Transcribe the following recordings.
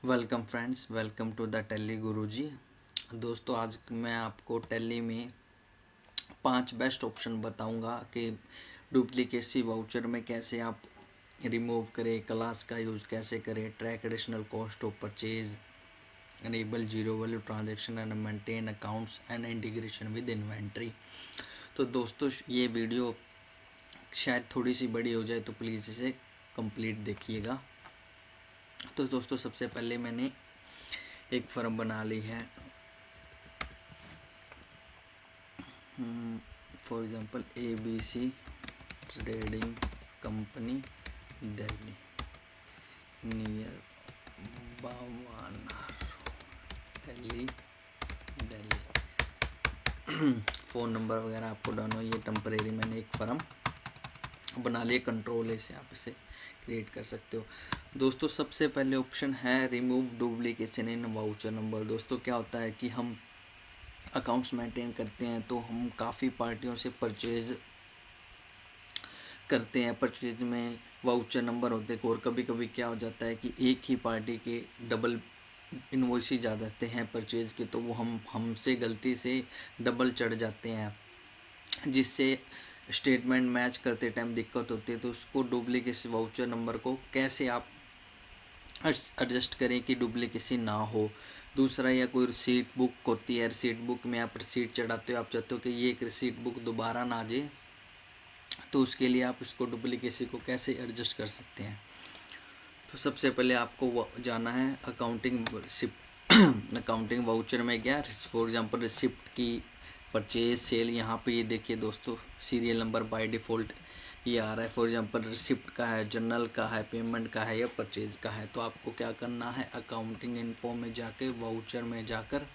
Welcome friends, welcome to the Tally Guruji. दोस्तों, आज मैं आपको टैली में 5 बेस्ट ऑप्शन बताऊंगा कि डुप्लीकेसी वाउचर में कैसे आप रिमूव करें, क्लास का यूज़ कैसे करें, track additional cost of purchase, enable zero value transaction and maintain accounts and integration with inventory. तो दोस्तों, ये वीडियो शायद थोड़ी सी बड़ी हो जाए तो प्लीज़ इसे कंप्लीट देखिएगा। तो दोस्तों, सबसे पहले मैंने एक फर्म बना ली है, for example ABC trading company Delhi, near Bawana Delhi. Phone number वगैरह आपको डालना। ये टेम्परेरी मैंने एक फर्म बना लिया, कंट्रोल है से आप इसे क्रिएट कर सकते हो। दोस्तों, सबसे पहले ऑप्शन है रिमूव डुप्लीकेशन इन वाउचर नंबर। दोस्तों, क्या होता है कि हम अकाउंट्स मेंटेन करते हैं तो हम काफ़ी पार्टियों से परचेज करते हैं। परचेज में वाउचर नंबर होते हैं और कभी कभी क्या हो जाता है कि एक ही पार्टी के डबल इनवॉइस आ जाते हैं परचेज के, तो वो हमसे गलती से डबल चढ़ जाते हैं, जिससे स्टेटमेंट मैच करते टाइम दिक्कत होती है। तो उसको डुप्लीकेसी वाउचर नंबर को कैसे आप एडजस्ट करें कि डुप्लीकेसी ना हो। दूसरा, या कोई रिसीट बुक होती है, रिसीट बुक में आप रिसीट चढ़ाते हो, आप चाहते हो कि ये एक रिसीट बुक दोबारा ना आ जाए, तो उसके लिए आप इसको डुप्लीकेसी को कैसे एडजस्ट कर सकते हैं। तो सबसे पहले आपको जाना है अकाउंटिंग अकाउंटिंग वाउचर में गया, फॉर एग्जांपल रिसिप्ट की परचेज सेल, यहाँ पे ये देखिए दोस्तों, सीरियल नंबर बाय डिफ़ॉल्ट ये आ रहा है। फॉर एग्जांपल रिसिप्ट का है, जर्नल का है, पेमेंट का है या परचेज का है। तो आपको क्या करना है, अकाउंटिंग इन्फो में जाके वाउचर में जाकर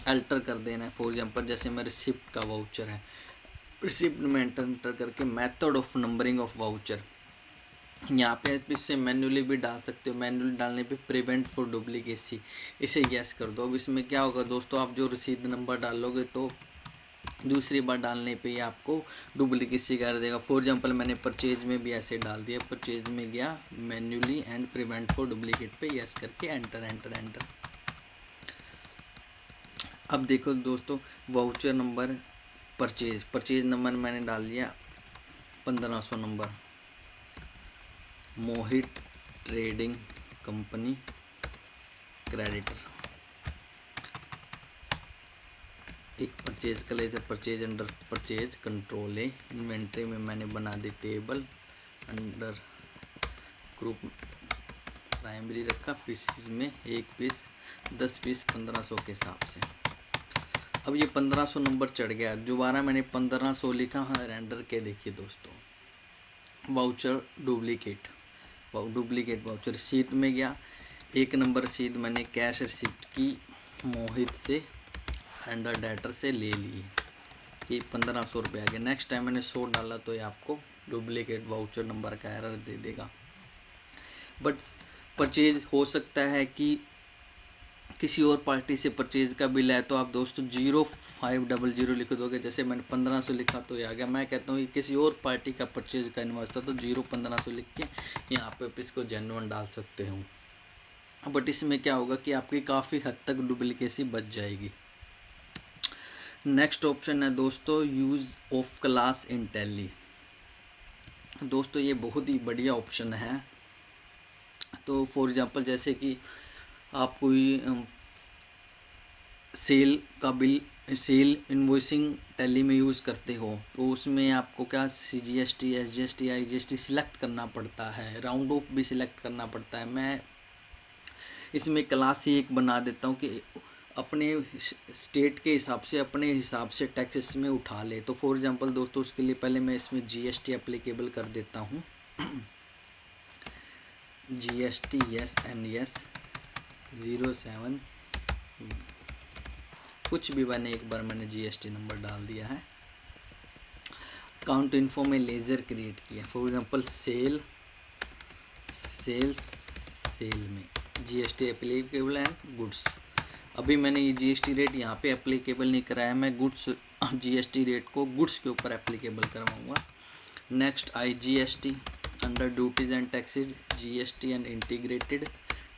अल्टर कर देना है। फॉर एग्जांपल जैसे मैं रिसिप्ट का वाउचर है, रिसिप्ट में एंटर करके method of numbering of voucher, यहाँ पे आप इससे मैन्युअली भी डाल सकते हो। मैन्युअली डालने पे प्रिवेंट फॉर डुप्लीकेसी, इसे यस कर दो। अब इसमें क्या होगा दोस्तों, आप जो रसीद नंबर डालोगे तो दूसरी बार डालने पे ही आपको डुप्लीकेसी कर देगा। फॉर एग्जांपल मैंने परचेज में भी ऐसे डाल दिया, परचेज में गया manually and prevent for duplicate पे यस करके एंटर एंटर एंटर। अब देखो दोस्तों, वाउचर नंबर परचेज नंबर मैंने डाल दिया 1500 number, Mohit trading company creditor. एक परचेज का ledger, purchase under purchase control है। इन्वेंट्री में मैंने बना दी टेबल, अंडर ग्रुप प्राइमरी रखा, पीसीज में 1 पीस 10 पीस 1500 के हिसाब से। अब ये 1500 नंबर चढ़ गया, दोबारा मैंने 1500 लिखा। हाँ, रेंडर के देखिए दोस्तों, वाउचर डुप्लीकेट वाउचर रसीद में गया, 1 नंबर रसीद मैंने कैश रिसिप्ट की मोहित से अंडर डेटर से ले लिए, ये 1500 रुपये आ गया। नेक्स्ट टाइम मैंने 100 डाला तो ये आपको डुप्लीकेट वाउचर नंबर का एरर दे देगा। बट परचेज हो सकता है कि किसी और पार्टी से परचेज का बिल है, तो आप दोस्तों 0500 लिख दोगे। जैसे मैंने 1500 लिखा तो ये आ गया। मैं कहता हूँ कि किसी और पार्टी का परचेज का इनवॉइस था, तो 1500 लिख के यहाँ पे आप इसको जेन्युइन डाल सकते हो। बट इसमें क्या होगा कि आपकी काफ़ी हद तक डुप्लीकेसी बच जाएगी। नेक्स्ट ऑप्शन है दोस्तों, use of class in tally. दोस्तों, ये बहुत ही बढ़िया ऑप्शन है। तो फॉर एग्जांपल जैसे कि आप कोई सेल का बिल, सेल इन्वॉइसिंग टैली में यूज़ करते हो, तो उसमें आपको क्या CGST, SGST, IGST सिलेक्ट करना पड़ता है, राउंड ऑफ भी सिलेक्ट करना पड़ता है। मैं इसमें क्लास ही एक बना देता हूँ कि अपने स्टेट के हिसाब से, अपने हिसाब से टैक्सेस में उठा ले। तो फॉर एग्जांपल दोस्तों, उसके लिए पहले मैं इसमें GST एप्लीकेबल कर देता हूँ। GST यस एंड यस 07, कुछ भी मैंने एक बार मैंने GST नंबर डाल दिया है। अकाउंट इन्फो में लेज़र क्रिएट किया, फॉर एग्जांपल सेल में GST एप्लीकेबल एंड गुड्स। अभी मैंने ये GST रेट यहाँ पे एप्लीकेबल नहीं कराया, मैं गुड्स GST रेट को गुड्स के ऊपर एप्लीकेबल करवाऊँगा। Next IGST under duties and taxes, GST and integrated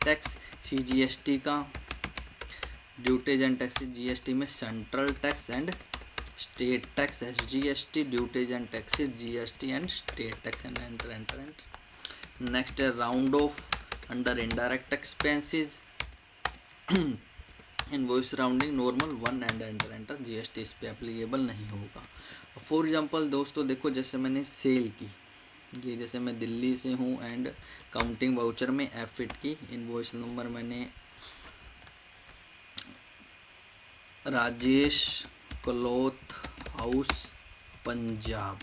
tax, CGST का ड्यूटीज एंड टैक्सेस, GST में central tax and state tax, SGST duties and taxes, GST and state tax and enter. Next है round off under indirect expenses, invoice rounding normal 1 and enter, GST इस पे applicable नहीं होगा। For example दोस्तों देखो, जैसे मैंने सेल की, ये जैसे मैं दिल्ली से हूँ एंड काउंटिंग वाउचर में एफिट की, इनवॉइस नंबर मैंने Rajesh cloth house Punjab,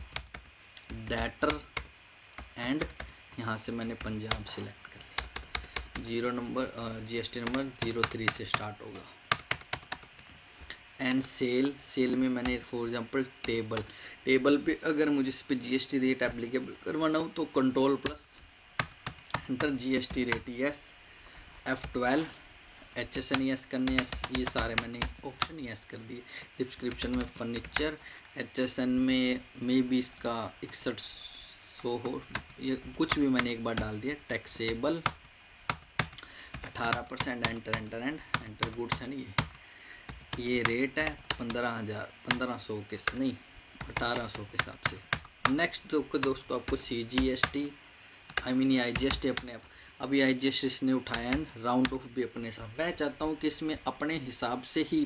debtor and यहाँ से मैंने पंजाब सिलेक्ट कर लिया। 0 नंबर GST नंबर 03 से स्टार्ट होगा। एंड सेल में मैंने फॉर एग्जांपल टेबल पे अगर मुझे इस पर GST रेट एप्लीकेबल करवाना हो तो control plus enter, GST rate yes, F12 HSN yes करने, ये सारे मैंने ऑप्शन यस कर दिए। डिस्क्रिप्शन में फर्नीचर, HSN में मे भी इसका 6100 हो, ये कुछ भी मैंने एक बार डाल दिया। टैक्सेबल 18% एंटर गुड्स एंड ये रेट है 1500 के नहीं 1800 के हिसाब से। नेक्स्ट दोस्तों आपको CGST IGST अपने आप, अभी IGST इसने उठाया एंड राउंड ऑफ भी अपने हिसाब। मैं चाहता हूँ कि इसमें अपने हिसाब से ही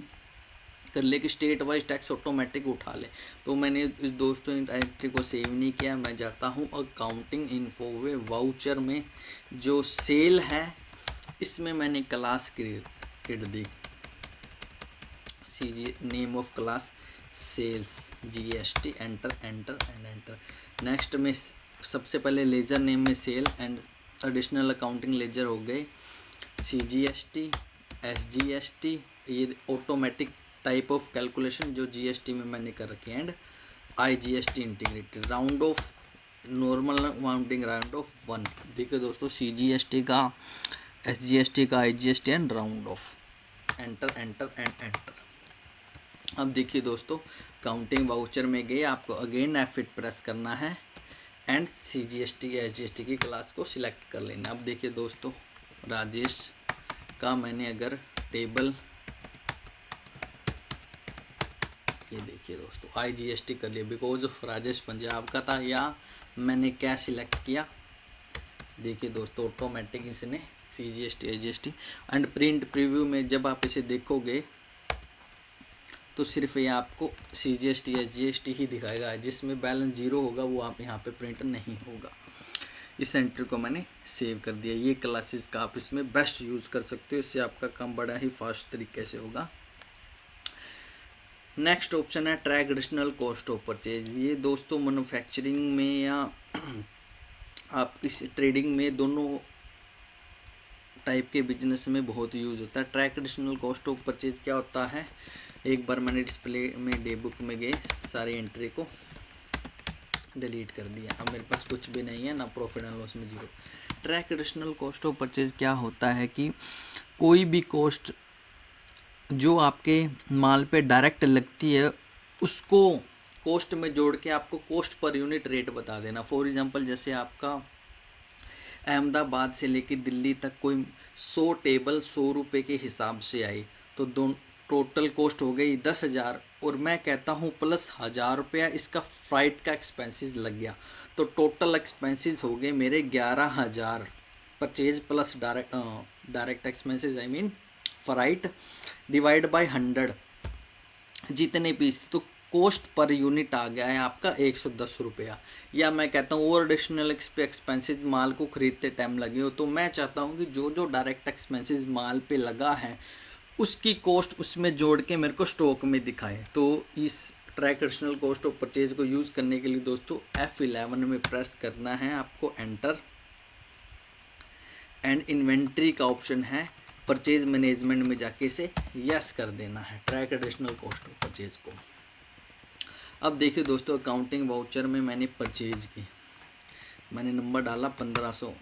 कर ले कि स्टेट वाइज टैक्स ऑटोमेटिक उठा ले, तो मैंने दोस्तों एंट्री को सेव नहीं किया। मैं जाता हूँ अकाउंटिंग इन्फो में, वाउचर में जो सेल है इसमें मैंने क्लास क्रिएट दी, name of class sales, GST enter. Next में सबसे पहले लेजर नेम में sale and additional accounting ledger हो गए, CGST SGST ये ऑटोमेटिक टाइप ऑफ कैलकुलेशन जो GST में मैंने कर रखी है, and IGST integrated, round off normal amounting round off 1। देखिए दोस्तों CGST का, SGST का, IGST and round off enter. अब देखिए दोस्तों काउंटिंग वाउचर में गए, आपको अगेन F8 प्रेस करना है एंड CGST या SGST की क्लास को सिलेक्ट कर लेना। अब देखिए दोस्तों राजेश का मैंने अगर टेबल, ये देखिए दोस्तों IGST कर लिया बिकॉज ऑफ राजेश पंजाब का था, या मैंने क्या सिलेक्ट किया, देखिए दोस्तों ऑटोमेटिक इसने CGST IGST and print preview में जब आप इसे देखोगे तो सिर्फ ये आपको CGST SGST ही दिखाएगा, जिसमें बैलेंस 0 होगा वो आप यहाँ पे प्रिंट नहीं होगा। इस एंट्री को मैंने सेव कर दिया। ये क्लासेस का आप इसमें बेस्ट यूज़ कर सकते हो, इससे आपका काम बड़ा ही फास्ट तरीके से होगा। नेक्स्ट ऑप्शन है track additional cost of purchase. ये दोस्तों मैन्युफैक्चरिंग में या आप किसी ट्रेडिंग में, दोनों टाइप के बिजनेस में बहुत यूज होता है। Track additional cost of purchase क्या होता है, एक बार मैंने डिस्प्ले में डे बुक में गए सारी एंट्री को डिलीट कर दिया, अब मेरे पास कुछ भी नहीं है, ना प्रॉफिट एंड लॉस में 0। Track additional cost of purchase क्या होता है कि कोई भी कॉस्ट जो आपके माल पे डायरेक्ट लगती है उसको कॉस्ट में जोड़ के आपको कॉस्ट पर यूनिट रेट बता देना। फॉर एग्जांपल जैसे आपका अहमदाबाद से लेके दिल्ली तक कोई 100 टेबल 100 रुपये के हिसाब से आई, तो टोटल कॉस्ट हो गई 10,000, और मैं कहता हूँ प्लस 1,000 रुपया इसका फ्लाइट का एक्सपेंसेस लग गया, तो टोटल एक्सपेंसेस हो गए मेरे 11,000 purchase plus direct expenses I mean flight divide by 100 जितने पीस, तो कॉस्ट पर यूनिट आ गया है आपका 110 रुपया। या मैं कहता हूँ और एडिशनल एक्सपेंसेस माल को खरीदते टाइम लगे हो, तो मैं चाहता हूँ कि जो जो डायरेक्ट एक्सपेंसेस माल पे लगा है उसकी कॉस्ट उसमें जोड़ के मेरे को स्टॉक में दिखाए। तो इस track additional cost of purchase को यूज़ करने के लिए दोस्तों F11 में प्रेस करना है आपको एंटर, एंड इन्वेंट्री का ऑप्शन है, परचेज मैनेजमेंट में जाके से यस कर देना है track additional cost of purchase को। अब देखिए दोस्तों अकाउंटिंग वाउचर में मैंने परचेज की, मैंने नंबर डाला 1500,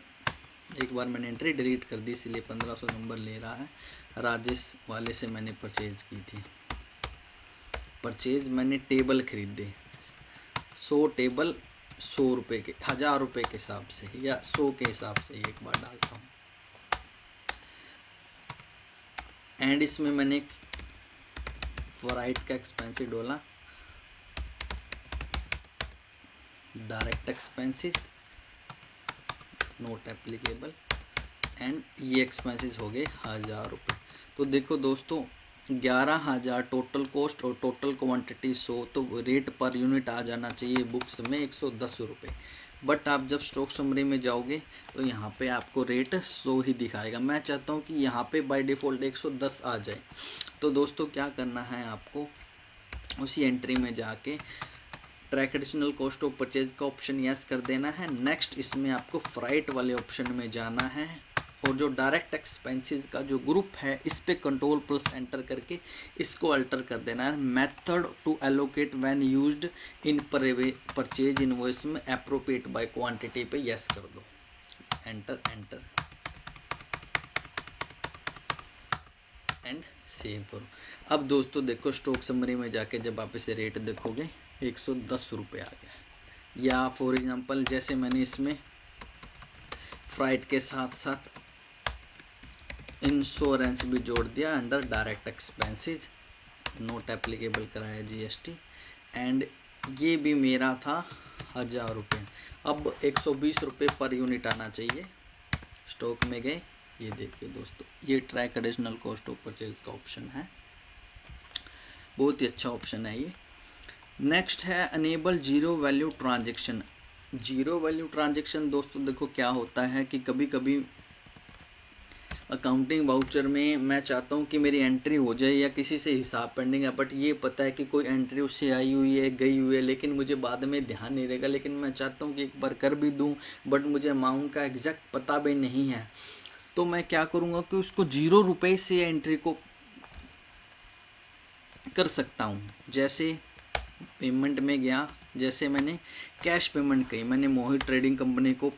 एक बार मैंने एंट्री डिलीट कर दी इसलिए 1500 नंबर ले रहा है। राजेश वाले से मैंने परचेज की थी, परचेज मैंने टेबल खरीदे 100 टेबल 100 रुपये के, 1000 रुपये के हिसाब से या 100 के हिसाब से, एक बार डालता हूँ एंड इसमें मैंने एक फ्राइट का एक्सपेंसिव डोला, direct expenses note applicable, and ये एक्सपेंसेस हो गए 1000 रुपये। तो देखो दोस्तों 11,000 टोटल कॉस्ट और टोटल क्वांटिटी 100, तो रेट पर यूनिट आ जाना चाहिए बुक्स में 110 रुपये। बट आप जब स्टॉक समरी में जाओगे तो यहाँ पे आपको रेट 100 ही दिखाएगा। मैं चाहता हूँ कि यहाँ पे बाय डिफ़ॉल्ट 110 आ जाए। तो दोस्तों क्या करना है, आपको उसी एंट्री में जाके track additional cost of purchase का ऑप्शन यस कर देना है। नेक्स्ट इसमें आपको फ्राइट वाले ऑप्शन में जाना है और जो डायरेक्ट एक्सपेंसेस का जो ग्रुप है इस पे कंट्रोल प्लस एंटर करके इसको अल्टर कर देना है। Method to allocate when used in purchase invoice में एप्रोप्रिएट बाय क्वांटिटी पे यस कर दो, एंटर एंटर एंड सेव करो। अब दोस्तों देखो स्टॉक समरी में जाके जब आप इसे रेट देखोगे 110 रुपये आ गया। या फॉर एग्जांपल जैसे मैंने इसमें फ्राइट के साथ साथ इंश्योरेंस भी जोड़ दिया under direct expenses, note applicable कराया जीएसटी, एंड ये भी मेरा था 1000 रुपये। अब 120 रुपये पर यूनिट आना चाहिए। स्टॉक में गए, ये देखिए दोस्तों ये track additional cost of purchase का ऑप्शन है, बहुत ही अच्छा ऑप्शन है ये। नेक्स्ट है enable zero value transaction. Zero value transaction दोस्तों देखो क्या होता है कि कभी कभी अकाउंटिंग वाउचर में मैं चाहता हूँ कि मेरी एंट्री हो जाए या किसी से हिसाब पेंडिंग है, बट ये पता है कि कोई एंट्री उससे आई हुई है गई हुई है, लेकिन मुझे बाद में ध्यान नहीं रहेगा, लेकिन मैं चाहता हूँ कि एक बार कर भी दूँ बट मुझे अमाउंट का एग्जैक्ट पता भी नहीं है। तो मैं क्या करूँगा कि उसको 0 रुपये से एंट्री को कर सकता हूँ। जैसे पेमेंट में गया, जैसे मैंने कैश पेमेंट की, मैंने मोहित ट्रेडिंग कंपनी को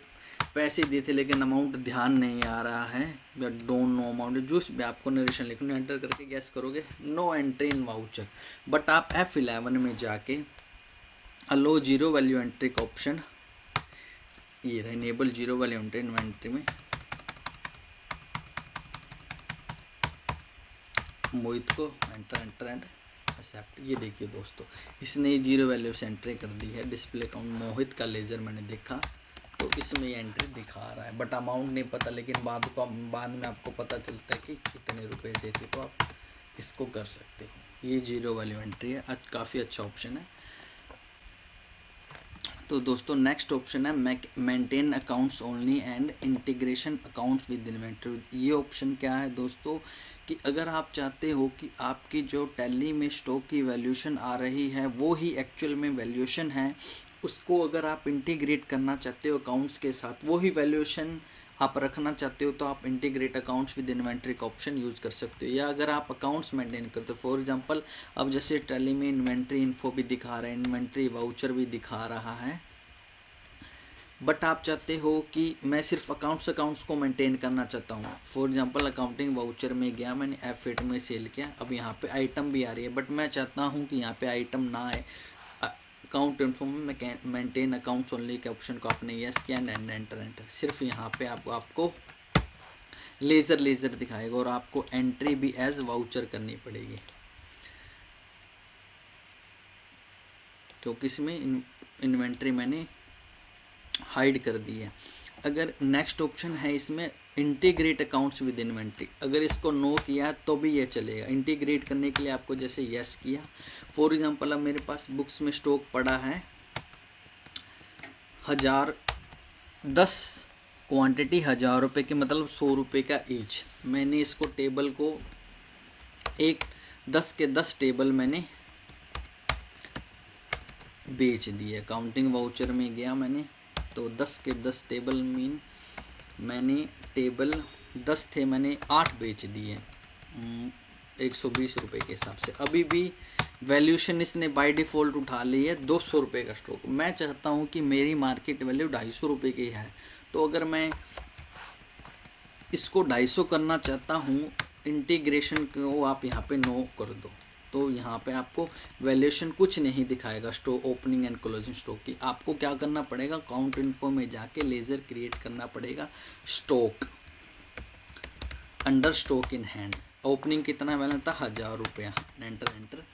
पैसे दिए थे लेकिन अमाउंट ध्यान नहीं आ रहा है, या डोंट नो अमाउंट, जो भी आपको नरेशन लिखना, एंटर करके गैस करोगे no entry in voucher. But आप F11 में जाके अलो जीरो वैल्यू एंट्री का ऑप्शन, ये रहा enable zero value entry inventory में मोहित को एंटर एंटर एंड एक्सेप्ट। ये देखिए दोस्तों इसने जीरो वैल्यू से एंट्री कर दी है। डिस्प्ले अकाउंट मोहित का लेजर मैंने देखा तो इसमें ये एंट्री दिखा रहा है, बट अमाउंट नहीं पता, लेकिन बाद में आपको पता चलता है कि कितने रुपए से थे, तो आप इसको कर सकते हो। ये जीरो वैल्यू एंट्री है, आज काफ़ी अच्छा ऑप्शन है। तो दोस्तों नेक्स्ट ऑप्शन है maintain accounts only and integration accounts with inventory. ये ऑप्शन क्या है दोस्तों कि अगर आप चाहते हो कि आपकी जो टैली में स्टॉक की वैल्यूएशन आ रही है वो ही एक्चुअल में वैल्यूएशन है, उसको अगर आप इंटीग्रेट करना चाहते हो अकाउंट्स के साथ, वो ही वैल्यूएशन आप रखना चाहते हो, तो आप इंटीग्रेट अकाउंट्स विद इन्वेंट्री का ऑप्शन यूज़ कर सकते हो। या अगर आप अकाउंट्स मेंटेन करते हो, फॉर एग्जांपल अब जैसे टैली में इन्वेंट्री इन्फो भी दिखा रहा है, इन्वेंट्री वाउचर भी दिखा रहा है, बट आप चाहते हो कि मैं सिर्फ अकाउंट्स को मेंटेन करना चाहता हूँ। फॉर एग्जांपल अकाउंटिंग वाउचर में गया, मैंने F8 में सेल किया, अब यहाँ पे आइटम भी आ रही है, बट मैं चाहता हूँ कि यहाँ पे आइटम ना आए। अकाउंट इन्फो में मेंटेन अकाउंट्स ओनली के ऑप्शन को आपने यस किया एंड एंटर। सिर्फ यहाँ पे आपको लेज़र दिखाएगा और आपको एंट्री भी एज वाउचर करनी पड़ेगी, क्योंकि इसमें इन्वेंट्री मैंने हाइड कर दी है। अगर नेक्स्ट ऑप्शन है इसमें इंटीग्रेट अकाउंट्स विद इन्वेंट्री, अगर इसको नो किया तो भी ये चलेगा। इंटीग्रेट करने के लिए आपको जैसे यस किया, फॉर एग्जांपल अब मेरे पास बुक्स में स्टॉक पड़ा है 1010 क्वांटिटी 1000 रुपये की, मतलब 100 रुपये का ईच। मैंने इसको टेबल को 10 के 10 टेबल मैंने बेच दिए। काउंटिंग वाउचर में गया मैंने तो 10 के 10 टेबल मीन मैंने टेबल 10 थे, मैंने 8 बेच दिए 120 रुपये के हिसाब से। अभी भी वैल्यूशन इसने बाय डिफ़ॉल्ट उठा ली है 200 रुपये का स्टॉक। मैं चाहता हूँ कि मेरी मार्केट वैल्यू 250 रुपये की है, तो अगर मैं इसको 250 करना चाहता हूँ, इंटीग्रेशन को आप यहाँ पे नो कर दो, तो यहाँ पे आपको वैल्यूएशन कुछ नहीं दिखाएगा stock opening and closing stock की। आपको क्या करना पड़ेगा, काउंट इन्फो में जाके लेज़र क्रिएट करना पड़ेगा stock under stock in hand, opening कितना बैलेंस था, 1000 रुपया, एंटर।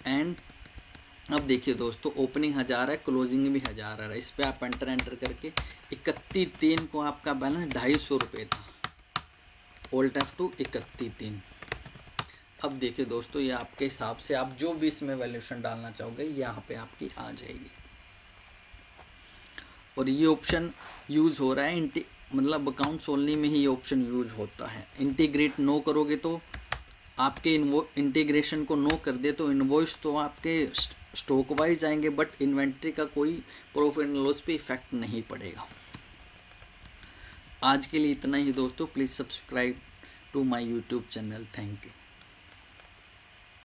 एंड अब देखिए दोस्तों, ओपनिंग 1000 है, क्लोजिंग भी 1000 है। इस पर आप एंटर करके 31/3 को आपका बैलेंस 250 रुपये था, ऑल्ट F2 31/3। अब देखिए दोस्तों, ये आपके हिसाब से आप जो भी इसमें वैल्यूएशन डालना चाहोगे यहाँ पे आपकी आ जाएगी। और ये ऑप्शन यूज़ हो रहा है मतलब अकाउंट्स ओनली में ही ये ऑप्शन यूज होता है। इंटीग्रेट नो करोगे तो आपके इंटीग्रेशन को नो कर दे तो इनवॉइस तो आपके स्टॉक वाइज आएंगे, बट इन्वेंट्री का कोई प्रॉफिट एंड लॉस पे इफेक्ट नहीं पड़ेगा। आज के लिए इतना ही दोस्तों। Please subscribe to my YouTube channel. Thank you.